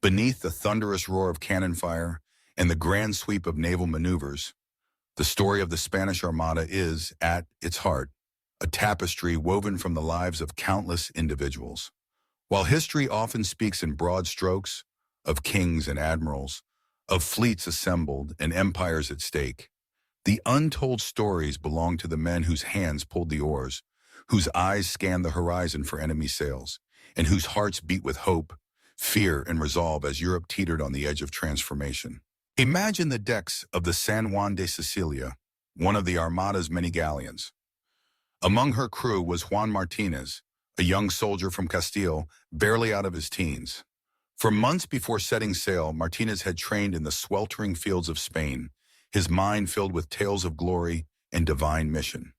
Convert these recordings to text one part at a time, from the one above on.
Beneath the thunderous roar of cannon fire and the grand sweep of naval maneuvers, the story of the Spanish Armada is, at its heart, a tapestry woven from the lives of countless individuals. While history often speaks in broad strokes of kings and admirals, of fleets assembled and empires at stake, the untold stories belong to the men whose hands pulled the oars, whose eyes scanned the horizon for enemy sails, and whose hearts beat with hope, fear, and resolve as Europe teetered on the edge of transformation. Imagine the decks of the San Juan de Sicilia, one of the Armada's many galleons. Among her crew was Juan Martinez, a young soldier from Castile, barely out of his teens. For months before setting sail, Martinez had trained in the sweltering fields of Spain, his mind filled with tales of glory and divine mission.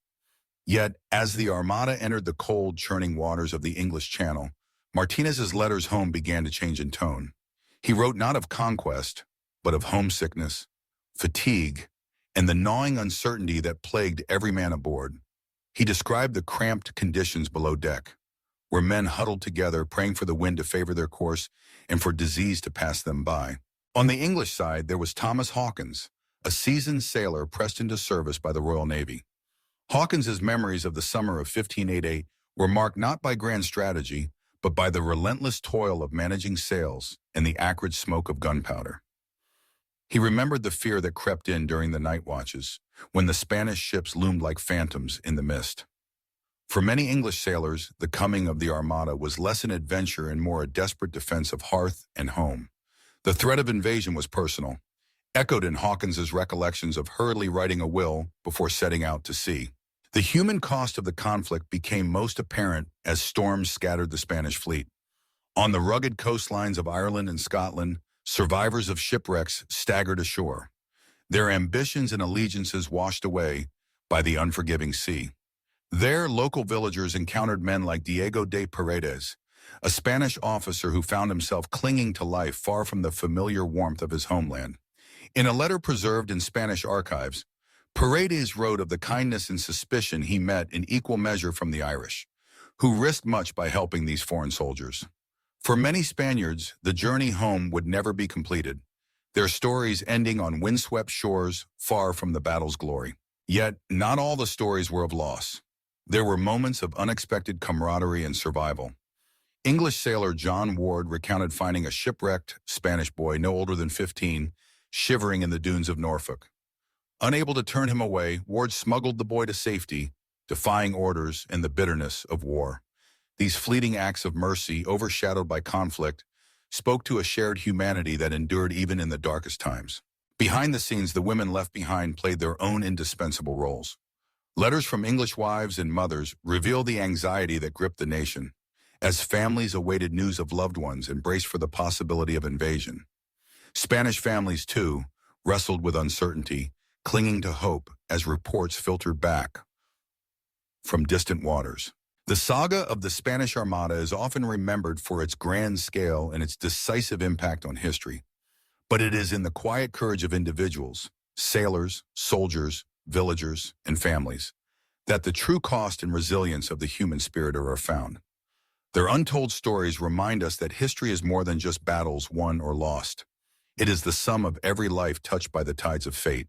Yet, as the Armada entered the cold, churning waters of the English Channel, Martinez's letters home began to change in tone. He wrote not of conquest, but of homesickness, fatigue, and the gnawing uncertainty that plagued every man aboard. He described the cramped conditions below deck, where men huddled together, praying for the wind to favor their course and for disease to pass them by. On the English side, there was Thomas Hawkins, a seasoned sailor pressed into service by the Royal Navy. Hawkins's memories of the summer of 1588 were marked not by grand strategy, but by the relentless toil of managing sails and the acrid smoke of gunpowder. He remembered the fear that crept in during the night watches, when the Spanish ships loomed like phantoms in the mist. For many English sailors, the coming of the Armada was less an adventure and more a desperate defense of hearth and home. The threat of invasion was personal, echoed in Hawkins's recollections of hurriedly writing a will before setting out to sea. The human cost of the conflict became most apparent as storms scattered the Spanish fleet. On the rugged coastlines of Ireland and Scotland, survivors of shipwrecks staggered ashore, their ambitions and allegiances washed away by the unforgiving sea. There, local villagers encountered men like Diego de Paredes, a Spanish officer who found himself clinging to life far from the familiar warmth of his homeland. In a letter preserved in Spanish archives, Paredes wrote of the kindness and suspicion he met in equal measure from the Irish, who risked much by helping these foreign soldiers. For many Spaniards, the journey home would never be completed, their stories ending on windswept shores far from the battle's glory. Yet, not all the stories were of loss. There were moments of unexpected camaraderie and survival. English sailor John Ward recounted finding a shipwrecked Spanish boy no older than 15, shivering in the dunes of Norfolk. Unable to turn him away, Ward smuggled the boy to safety, defying orders and the bitterness of war. These fleeting acts of mercy, overshadowed by conflict, spoke to a shared humanity that endured even in the darkest times. Behind the scenes, the women left behind played their own indispensable roles. Letters from English wives and mothers reveal the anxiety that gripped the nation, as families awaited news of loved ones and braced for the possibility of invasion. Spanish families, too, wrestled with uncertainty, clinging to hope as reports filtered back from distant waters. The saga of the Spanish Armada is often remembered for its grand scale and its decisive impact on history. But it is in the quiet courage of individuals, sailors, soldiers, villagers, and families, that the true cost and resilience of the human spirit are found. Their untold stories remind us that history is more than just battles won or lost. It is the sum of every life touched by the tides of fate.